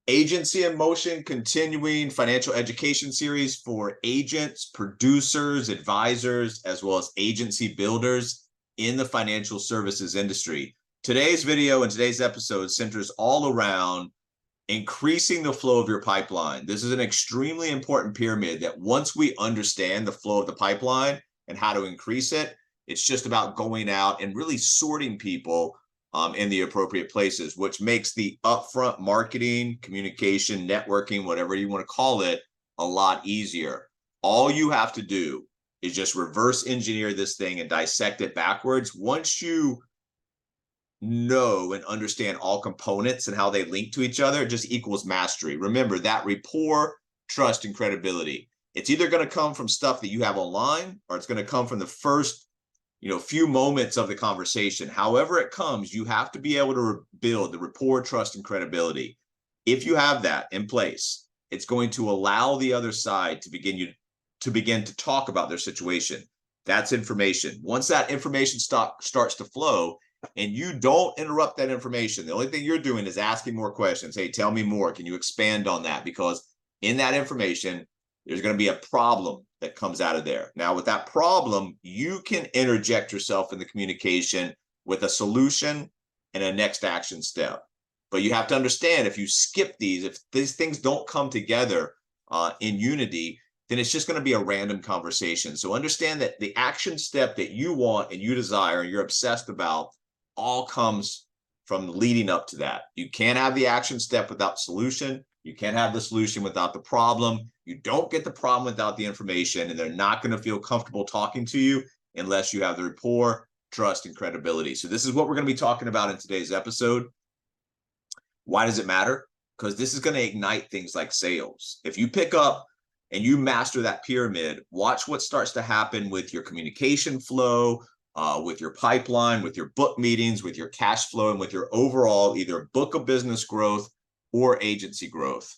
Agency in Motion, continuing financial education series for agents, producers, advisors, as well as agency builders in the financial services industry. Today's video and today's episode centers all around increasing the flow of your pipeline. This is an extremely important pyramid that once we understand the flow of the pipeline and how to increase it, it's just about going out and really sorting people in the appropriate places, which makes the upfront marketing, communication, networking, whatever you want to call it, a lot easier. All you have to do is just reverse engineer this thing and dissect it backwards. Once you know and understand all components and how they link to each other, it just equals mastery. Remember that rapport, trust, and credibility. It's either going to come from stuff that you have online, or it's going to come from the first few moments of the conversation. However it comes, you have to be able to build the rapport, trust, and credibility. If you have that in place, it's going to allow the other side to begin to talk about their situation. That's information. Once that information starts to flow, and you don't interrupt that information, the only thing you're doing is asking more questions. Hey, tell me more. Can you expand on that? Because in that information, there's going to be a problem that comes out of there. Now, with that problem, you can interject yourself in the communication with a solution and a next action step. But you have to understand, if you skip these, if these things don't come together in unity, then it's just going to be a random conversation. So understand that the action step that you want and you desire and you're obsessed about all comes from leading up to that. You can't have the action step without solution. You can't have the solution without the problem. You don't get the problem without the information, and they're not going to feel comfortable talking to you unless you have the rapport, trust, and credibility. So this is what we're going to be talking about in today's episode. Why does it matter? Because this is going to ignite things like sales. If you pick up and you master that pyramid, watch what starts to happen with your communication flow, with your pipeline, with your book meetings, with your cash flow, and with your overall either book of business growth or agency growth.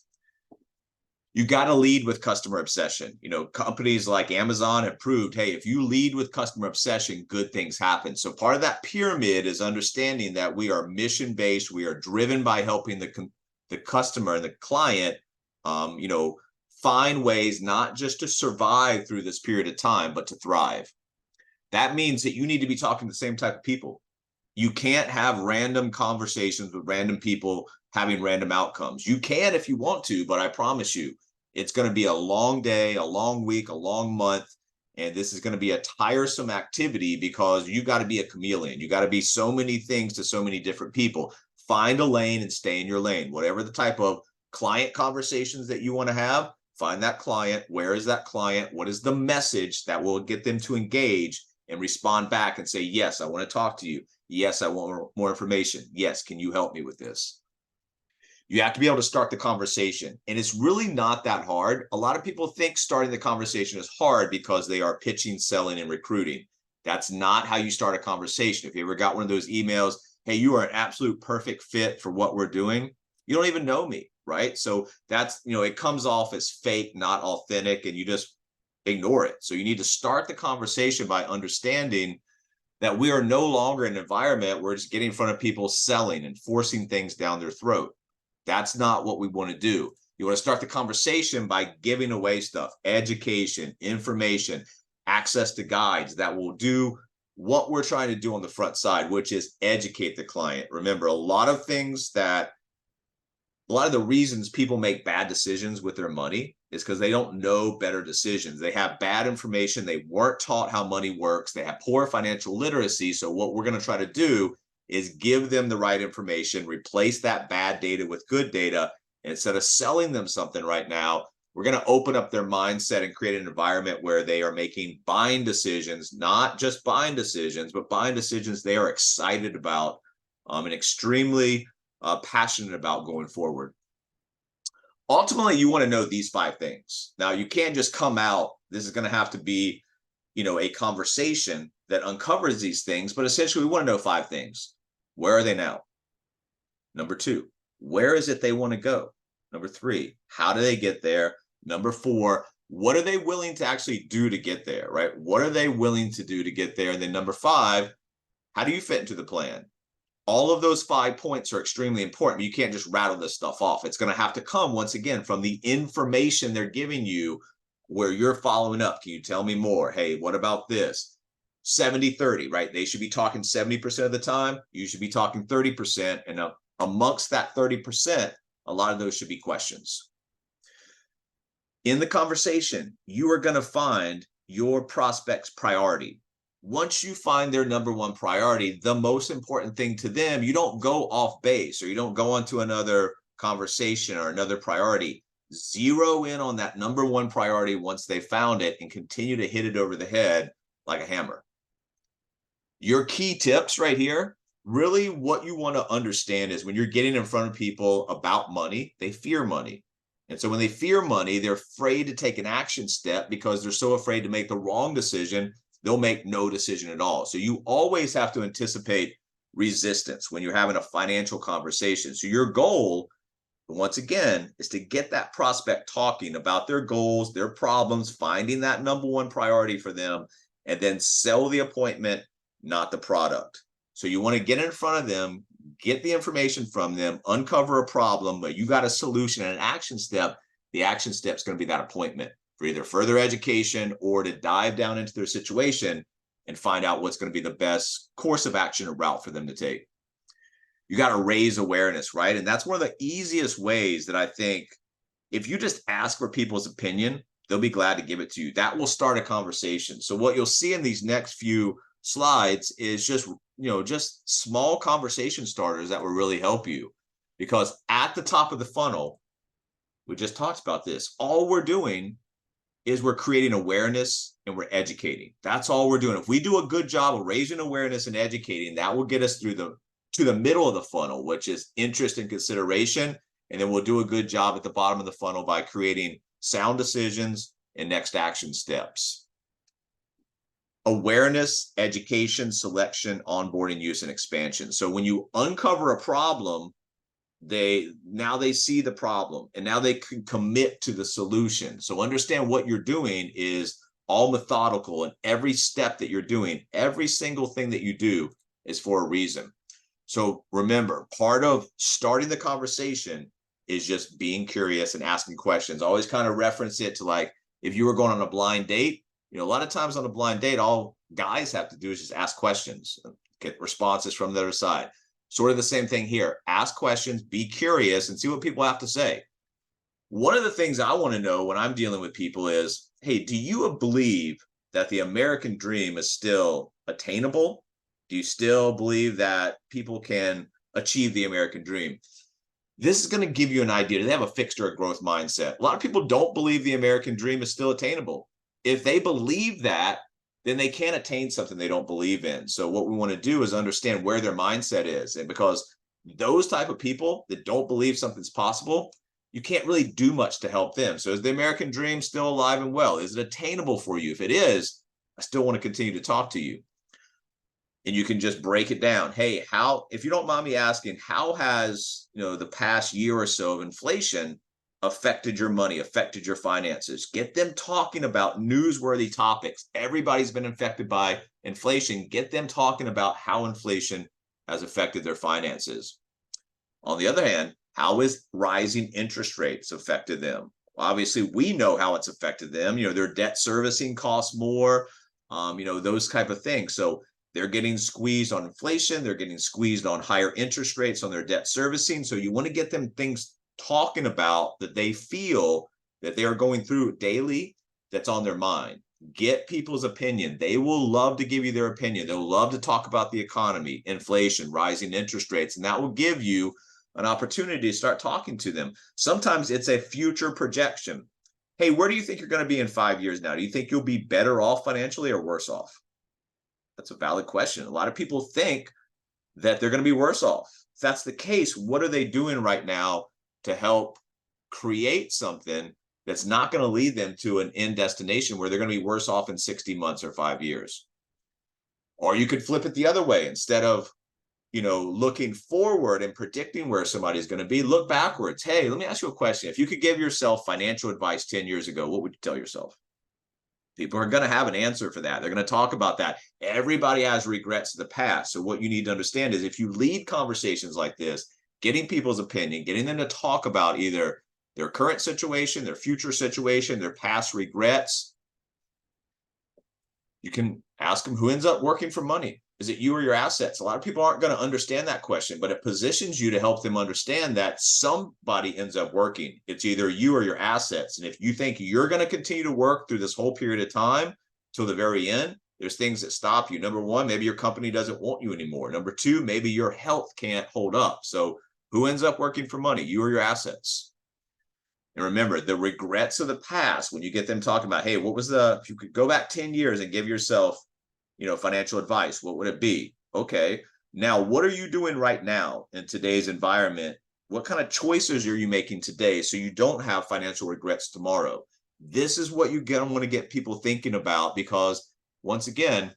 You got to lead with customer obsession. Companies like Amazon have proved, hey, if you lead with customer obsession, good things happen. So part of that pyramid is understanding that we are mission-based. We are driven by helping the customer and the client, find ways not just to survive through this period of time, but to thrive. That means that you need to be talking to the same type of people. You can't have random conversations with random people having random outcomes. You can if you want to, but I promise you, it's going to be a long day, a long week, a long month, and this is going to be a tiresome activity because you got to be a chameleon. You got to be so many things to so many different people. Find a lane and stay in your lane. Whatever the type of client conversations that you want to have, find that client. Where is that client? What is the message that will get them to engage and respond back and say, yes, I want to talk to you. Yes, I want more information. Yes, can you help me with this? You have to be able to start the conversation. And it's really not that hard. A lot of people think starting the conversation is hard because they are pitching, selling, and recruiting. That's not how you start a conversation. If you ever got one of those emails, hey, you are an absolute perfect fit for what we're doing, you don't even know me, right? So that's, it comes off as fake, not authentic, and you just ignore it. So you need to start the conversation by understanding that we are no longer in an environment where it's getting in front of people selling and forcing things down their throat. That's not what we want to do. You want to start the conversation by giving away stuff, education, information, access to guides that will do what we're trying to do on the front side, which is educate the client. Remember, a lot of the reasons people make bad decisions with their money is because they don't know better decisions. They have bad information. They weren't taught how money works. They have poor financial literacy. So what we're going to try to do is give them the right information, replace that bad data with good data. And instead of selling them something right now, we're going to open up their mindset and create an environment where they are making buying decisions, not just buying decisions, but buying decisions they are excited about and extremely passionate about going forward. Ultimately, you want to know these 5 things. Now, you can't just come out. This is going to have to be, a conversation that uncovers these things. But essentially, we want to know 5 things. Where are they now? Number 2, where is it they want to go? Number 3, how do they get there? Number 4, what are they willing to actually do to get there, right? What are they willing to do to get there? And then number 5, how do you fit into the plan? All of those 5 points are extremely important, but you can't just rattle this stuff off. It's going to have to come, once again, from the information they're giving you where you're following up. Can you tell me more? Hey, what about this? 70-30, right? They should be talking 70% of the time. You should be talking 30%. And amongst that 30%, a lot of those should be questions. In the conversation, you are going to find your prospect's priority. Once you find their number one priority, the most important thing to them, you don't go off base or you don't go on to another conversation or another priority. Zero in on that number one priority once they found it and continue to hit it over the head like a hammer. Your key tips right here, really what you want to understand is when you're getting in front of people about money, they fear money. And so when they fear money, they're afraid to take an action step because they're so afraid to make the wrong decision. They'll make no decision at all. So you always have to anticipate resistance when you're having a financial conversation. So your goal, once again, is to get that prospect talking about their goals, their problems, finding that number one priority for them, and then sell the appointment, not the product. So you want to get in front of them, get the information from them, uncover a problem, but you got a solution and an action step. The action step is going to be that appointment for either further education or to dive down into their situation and find out what's going to be the best course of action or route for them to take. You got to raise awareness, right? And that's one of the easiest ways that I think if you just ask for people's opinion, they'll be glad to give it to you. That will start a conversation. So what you'll see in these next few slides is just small conversation starters that will really help you, because at the top of the funnel, we just talked about this, all we're doing is we're creating awareness and we're educating. That's all we're doing. If we do a good job of raising awareness and educating, that will get us through to the middle of the funnel, which is interest and consideration. And then we'll do a good job at the bottom of the funnel by creating sound decisions and next action steps. Awareness, education, selection, onboarding, use, and expansion. So when you uncover a problem, they see the problem and now they can commit to the solution. So understand what you're doing is all methodical, and every step that you're doing, every single thing that you do is for a reason. So remember, part of starting the conversation is just being curious and asking questions. Always kind of reference it to, like, if you were going on a blind date, a lot of times on a blind date, all guys have to do is just ask questions, get responses from the other side. Sort of the same thing here. Ask questions, be curious, and see what people have to say. One of the things I want to know when I'm dealing with people is, hey, do you believe that the American dream is still attainable? Do you still believe that people can achieve the American dream? This is going to give you an idea. Do they have a fixed or a growth mindset? A lot of people don't believe the American dream is still attainable. If they believe that, then they can't attain something they don't believe in. So what we want to do is understand where their mindset is. And because those type of people that don't believe something's possible, you can't really do much to help them. So is the American dream still alive and well? Is it attainable for you? If it is, I still want to continue to talk to you. And you can just break it down. Hey, if you don't mind me asking, how has, the past year or so of inflation affected your money, affected your finances? Get them talking about newsworthy topics. Everybody's been affected by inflation. Get them talking about how inflation has affected their finances. On the other hand, how has rising interest rates affected them? Well, obviously, we know how it's affected them. Their debt servicing costs more, those type of things. So they're getting squeezed on inflation. They're getting squeezed on higher interest rates on their debt servicing. So you want to get them things talking about that they feel that they are going through daily, that's on their mind. Get people's opinion. They will love to give you their opinion. They'll love to talk about the economy, inflation, rising interest rates, and that will give you an opportunity to start talking to them. Sometimes it's a future projection. Hey, where do you think you're going to be in 5 years now? Do you think you'll be better off financially or worse off? That's a valid question. A lot of people think that they're going to be worse off. If that's the case, what are they doing right now to help create something that's not going to lead them to an end destination where they're going to be worse off in 60 months or 5 years? Or you could flip it the other way. Instead of, looking forward and predicting where somebody's going to be, look backwards. Hey, let me ask you a question. If you could give yourself financial advice 10 years ago, what would you tell yourself? People are going to have an answer for that. They're going to talk about that. Everybody has regrets of the past. So what you need to understand is if you lead conversations like this, getting people's opinion, getting them to talk about either their current situation, their future situation, their past regrets, you can ask them who ends up working for money. Is it you or your assets? A lot of people aren't going to understand that question, but it positions you to help them understand that somebody ends up working. It's either you or your assets. And if you think you're going to continue to work through this whole period of time till the very end, there's things that stop you. Number one, maybe your company doesn't want you anymore. Number two, maybe your health can't hold up. So who ends up working for money, you or your assets? And remember, the regrets of the past, when you get them talking about, hey, what was if you could go back 10 years and give yourself, financial advice, what would it be? Okay, now what are you doing right now in today's environment? What kind of choices are you making today so you don't have financial regrets tomorrow? This is what you want to get people thinking about, because once again,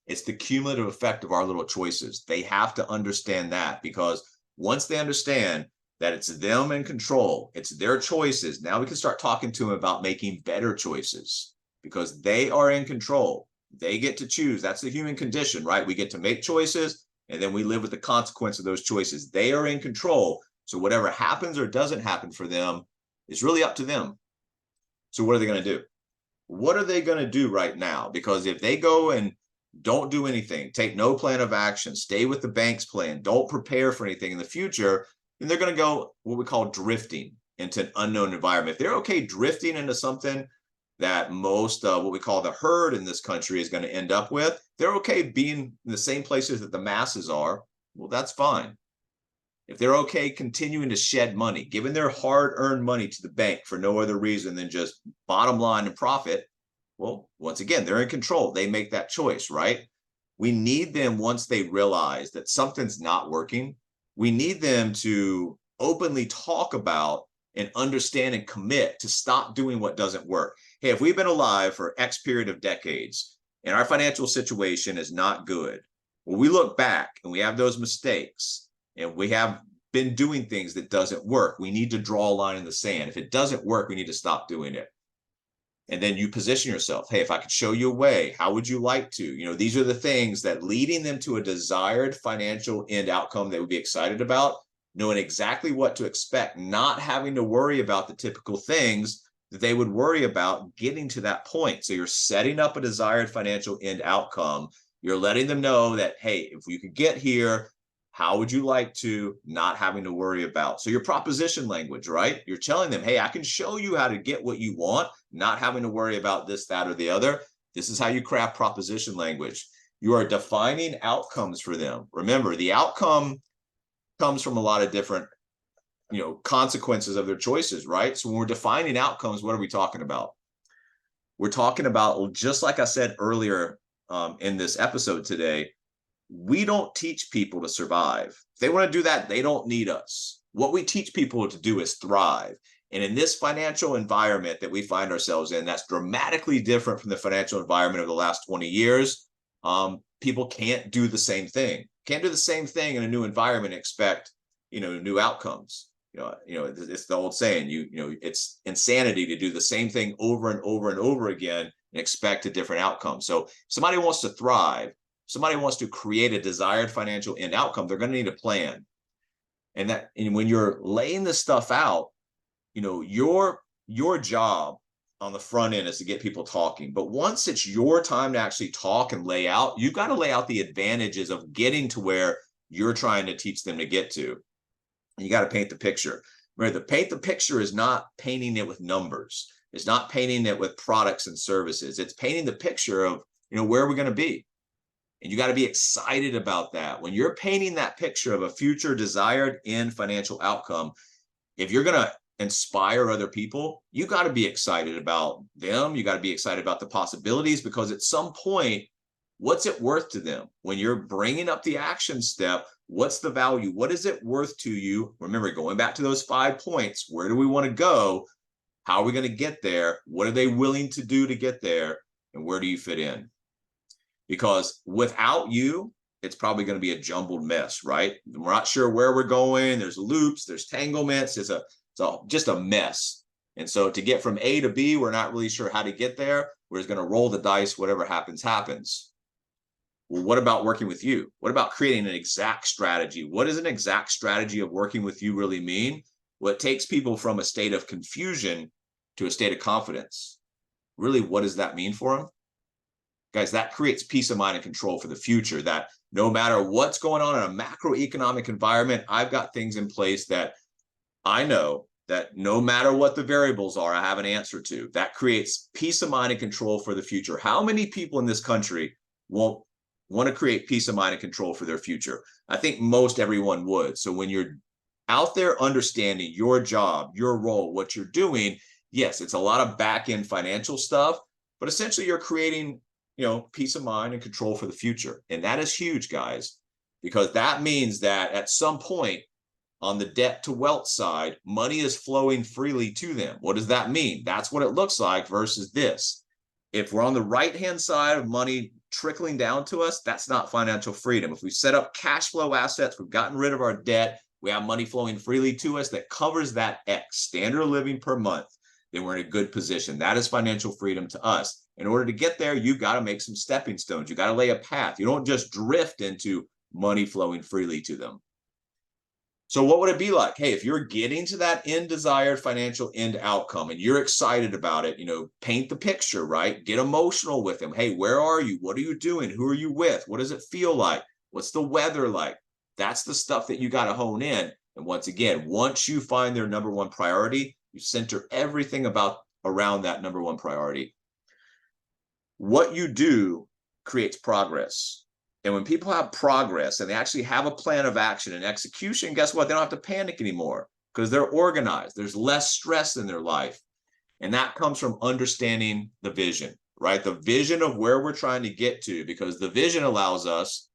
it's the cumulative effect of our little choices. They have to understand that, because once they understand that it's them in control, it's their choices, now we can start talking to them about making better choices, because they are in control. They get to choose. That's the human condition, right? We get to make choices, and then we live with the consequence of those choices. They are in control. So whatever happens or doesn't happen for them is really up to them. So what are they going to do? What are they going to do right now? Because if they go and don't do anything, take no plan of action, stay with the bank's plan, don't prepare for anything in the future, then they're going to go what we call drifting into an unknown environment. If they're okay drifting into something that most what we call the herd in this country is going to end up with, they're okay being in the same places that the masses are, well, that's fine. If they're okay continuing to shed money, giving their hard-earned money to the bank for no other reason than just bottom line and profit, well, once again, they're in control. They make that choice, right? We need them, once they realize that something's not working, we need them to openly talk about and understand and commit to stop doing what doesn't work. Hey, if we've been alive for X period of decades and our financial situation is not good, well, we look back and we have those mistakes and we have been doing things that doesn't work. We need to draw a line in the sand. If it doesn't work, we need to stop doing it. And then you position yourself. Hey, if I could show you a way, how would you like to? These are the things that leading them to a desired financial end outcome they would be excited about, knowing exactly what to expect, not having to worry about the typical things that they would worry about getting to that point. So you're setting up a desired financial end outcome. You're letting them know that, hey, if you could get here, how would you like to, not having to worry about? So your proposition language, right? You're telling them, hey, I can show you how to get what you want, not having to worry about this, that, or the other. This is how you craft proposition language. You are defining outcomes for them. Remember, the outcome comes from a lot of different, consequences of their choices, right? So when we're defining outcomes, what are we talking about? We're talking about, just like I said earlier in this episode today, we don't teach people to survive. If they want to do that, they don't need us. What we teach people to do is thrive. And in this financial environment that we find ourselves in, that's dramatically different from the financial environment of the last 20 years. People can't do the same thing. Can't do the same thing in a new environment and expect, new outcomes. It's the old saying, it's insanity to do the same thing over and over and over again and expect a different outcome. So if somebody wants to thrive, somebody wants to create a desired financial end outcome, they're going to need a plan. And when you're laying this stuff out, your job on the front end is to get people talking. But once it's your time to actually talk and lay out, you've got to lay out the advantages of getting to where you're trying to teach them to get to. And you got to paint the picture. Remember, paint the picture is not painting it with numbers. It's not painting it with products and services. It's painting the picture of, where we're going to be. And you got to be excited about that. When you're painting that picture of a future desired end financial outcome, if you're going to inspire other people, you got to be excited about them. You got to be excited about the possibilities, because at some point, what's it worth to them? When you're bringing up the action step, what's the value? What is it worth to you? Remember, going back to those 5 points, where do we want to go? How are we going to get there? What are they willing to do to get there? And where do you fit in? Because without you, it's probably going to be a jumbled mess, right? We're not sure where we're going. There's loops, there's tanglements. It's just a mess. And so to get from A to B, we're not really sure how to get there. We're just going to roll the dice. Whatever happens, happens. Well, what about working with you? What about creating an exact strategy? What does an exact strategy of working with you really mean? Well, it takes people from a state of confusion to a state of confidence. Really, what does that mean for them? Guys, that creates peace of mind and control for the future, that no matter what's going on in a macroeconomic environment, I've got things in place that I know that no matter what the variables are, I have an answer to. That creates peace of mind and control for the future. How many people in this country won't want to create peace of mind and control for their future? I think most everyone would. So when you're out there understanding your job, your role, what you're doing, yes, it's a lot of back end financial stuff, but essentially you're creating, peace of mind and control for the future. And that is huge, guys, because that means that at some point on the debt to wealth side, money is flowing freely to them. What does that mean? That's what it looks like versus this. If we're on the right-hand side of money trickling down to us, that's not financial freedom. If we set up cash flow assets, we've gotten rid of our debt, we have money flowing freely to us that covers that X, standard of living per month, then we're in a good position. That is financial freedom to us. In order to get there, you've got to make some stepping stones. You got to lay a path. You don't just drift into money flowing freely to them. So what would it be like? Hey, if you're getting to that end desired financial end outcome and you're excited about it, paint the picture, right? Get emotional with them. Hey, where are you? What are you doing? Who are you with? What does it feel like? What's the weather like? That's the stuff that you got to hone in. And once again, once you find their number one priority, you center everything around that number one priority. What you do creates progress. And when people have progress and they actually have a plan of action and execution, guess what? They don't have to panic anymore because they're organized. There's less stress in their life. And that comes from understanding the vision, right? The vision of where we're trying to get to, because the vision allows us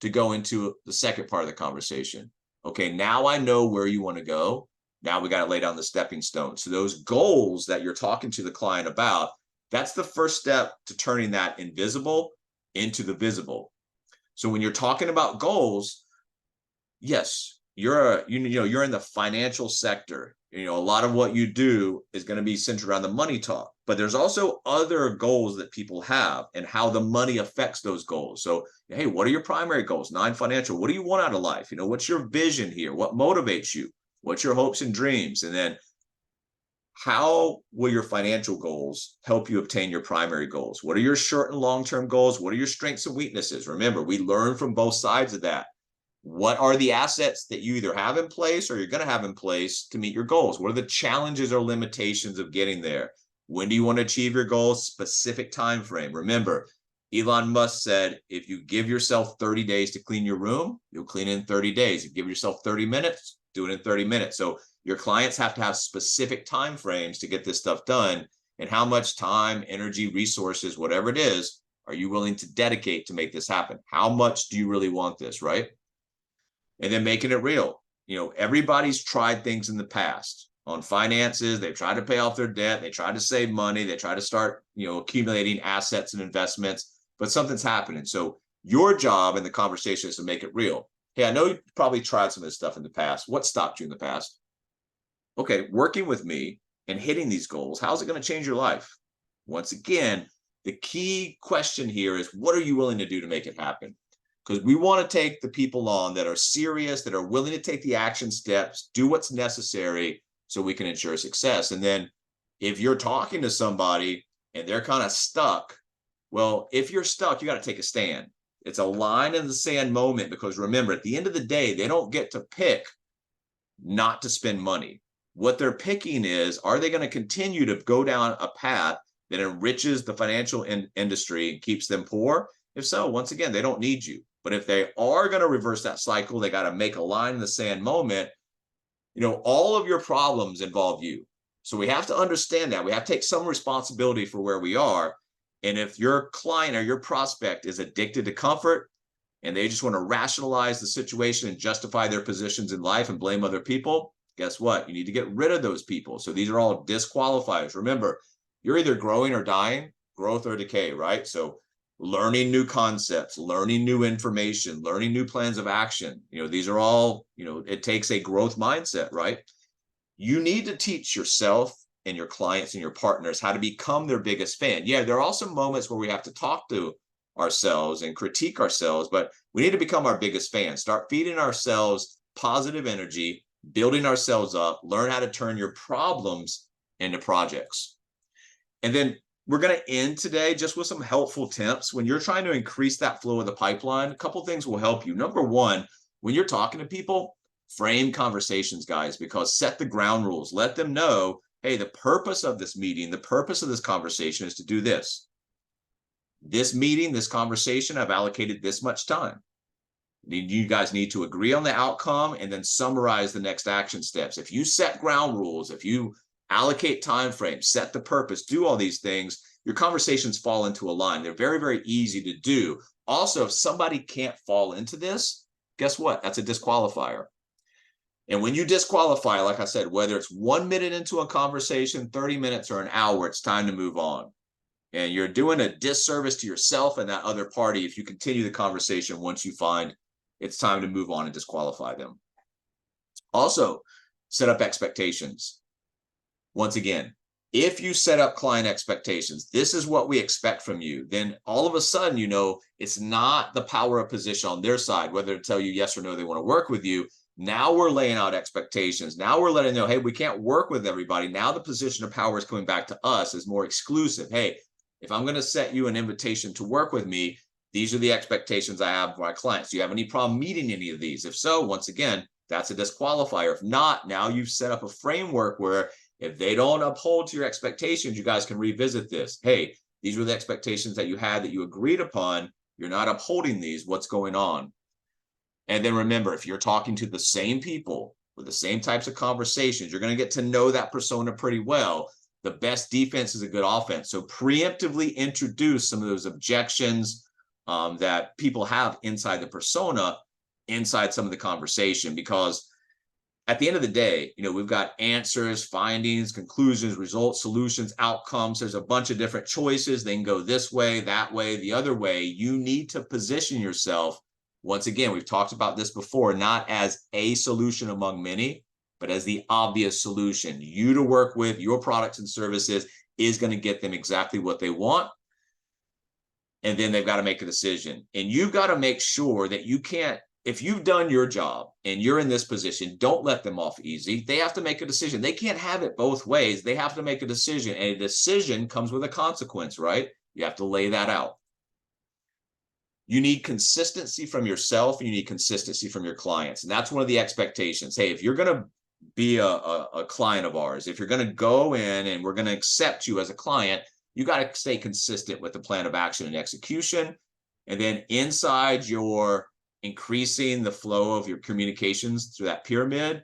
to go into the second part of the conversation. Okay, now I know where you want to go. Now we got to lay down the stepping stones. So those goals that you're talking to the client about, that's the first step to turning that invisible into the visible. So when you're talking about goals, yes, you're in the financial sector. A lot of what you do is going to be centered around the money talk, but there's also other goals that people have and how the money affects those goals. So, hey, what are your primary goals? Non-financial. What do you want out of life? What's your vision here? What motivates you? What's your hopes and dreams? And then how will your financial goals help you obtain your primary goals? What are your short and long-term goals? What are your strengths and weaknesses? Remember, we learn from both sides of that. What are the assets that you either have in place or you're going to have in place to meet your goals? What are the challenges or limitations of getting there? When do you want to achieve your goals? Specific time frame. Remember, Elon Musk said, if you give yourself 30 days to clean your room, you'll clean it in 30 days. You give yourself 30 minutes, do it in 30 minutes. So your clients have to have specific time frames to get this stuff done. And how much time, energy, resources, whatever it is, are you willing to dedicate to make this happen? How much do you really want this, right? And then making it real. Everybody's tried things in the past on finances. They've tried to pay off their debt. They tried to save money. They try to start, accumulating assets and investments, but something's happening. So your job in the conversation is to make it real. Hey, I know you probably tried some of this stuff in the past. What stopped you in the past? Okay, working with me and hitting these goals, how's it going to change your life? Once again, the key question here is, what are you willing to do to make it happen? Because we want to take the people on that are serious, that are willing to take the action steps, do what's necessary so we can ensure success. And then if you're talking to somebody and they're kind of stuck, well, if you're stuck, you got to take a stand. It's a line in the sand moment, because remember, at the end of the day, they don't get to pick not to spend money. What they're picking is, are they going to continue to go down a path that enriches the financial industry and keeps them poor? If so, once again, they don't need you. But if they are going to reverse that cycle, they got to make a line in the sand moment. All of your problems involve you. So we have to understand that. We have to take some responsibility for where we are. And if your client or your prospect is addicted to comfort and they just want to rationalize the situation and justify their positions in life and blame other people, guess what? You need to get rid of those people. So these are all disqualifiers. Remember, you're either growing or dying, growth or decay, right? So learning new concepts, learning new information, learning new plans of action. These are all, it takes a growth mindset, right? You need to teach yourself and your clients and your partners how to become their biggest fan. Yeah, there are also moments where we have to talk to ourselves and critique ourselves, but we need to become our biggest fan. Start feeding ourselves positive energy, building ourselves up, learn how to turn your problems into projects. And then we're going to end today just with some helpful tips. When you're trying to increase that flow of the pipeline, a couple things will help you. Number one, when you're talking to people, frame conversations, guys, because set the ground rules. Let them know, hey, the purpose of this meeting, the purpose of this conversation is to do this. This meeting, this conversation, I've allocated this much time. You guys need to agree on the outcome and then summarize the next action steps. If you set ground rules, if you allocate time frames, set the purpose, do all these things, your conversations fall into a line. They're very, very easy to do. Also, if somebody can't fall into this, guess what? That's a disqualifier. And when you disqualify, like I said, whether it's 1 minute into a conversation, 30 minutes, or an hour, it's time to move on. And you're doing a disservice to yourself and that other party if you continue the conversation once you find it's time to move on and disqualify them. Also, set up expectations. Once again, if you set up client expectations, this is what we expect from you, then all of a sudden, you know, it's not the power of position on their side, whether to tell you yes or no, they want to work with you. Now we're laying out expectations. Now we're letting them know, hey, we can't work with everybody. Now the position of power is coming back to us as more exclusive. Hey, if I'm going to set you an invitation to work with me, these are the expectations I have for my clients. Do you have any problem meeting any of these? If so, once again, that's a disqualifier. If not, now you've set up a framework where if they don't uphold to your expectations, you guys can revisit this. Hey, these were the expectations that you had that you agreed upon. You're not upholding these. What's going on? And then remember, if you're talking to the same people with the same types of conversations, you're going to get to know that persona pretty well. The best defense is a good offense. So preemptively introduce some of those objections that people have inside the persona, inside some of the conversation, because at the end of the day, you know, we've got answers, findings, conclusions, results, solutions, outcomes. There's a bunch of different choices. They can go this way, that way, the other way. You need to position yourself. Once again, we've talked about this before, not as a solution among many, but as the obvious solution. You to work with, your products and services is going to get them exactly what they want. And then they've got to make a decision. And you've got to make sure that you can't, if you've done your job and you're in this position, don't let them off easy. They have to make a decision. They can't have it both ways. They have to make a decision. And a decision comes with a consequence, right? You have to lay that out. You need consistency from yourself, and you need consistency from your clients. And that's one of the expectations. Hey, if you're going to be a client of ours, if you're going to go in and we're going to accept you as a client, you got to stay consistent with the plan of action and execution. And then inside your increasing the flow of your communications through that pyramid,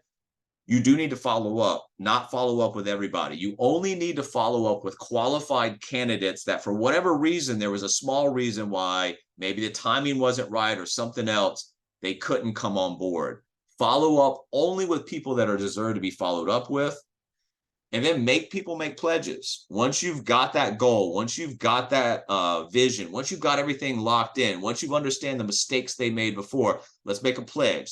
you do need to follow up, not follow up with everybody. You only need to follow up with qualified candidates that for whatever reason, there was a small reason why maybe the timing wasn't right or something else, they couldn't come on board. Follow up only with people that are deserved to be followed up with. And then make people make pledges. Once you've got that goal, once you've got that vision, once you've got everything locked in, once you understand the mistakes they made before, let's make a pledge.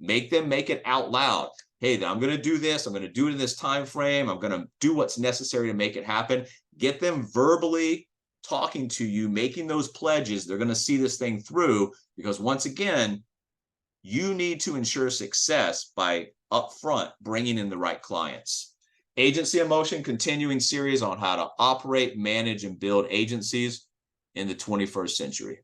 Make them make it out loud. Hey, I'm going to do this. I'm going to do it in this time frame. I'm going to do what's necessary to make it happen. Get them verbally talking to you, making those pledges. They're going to see this thing through, because once again, you need to ensure success by upfront bringing in the right clients. Agency in Motion continuing series on how to operate, manage, and build agencies in the 21st century.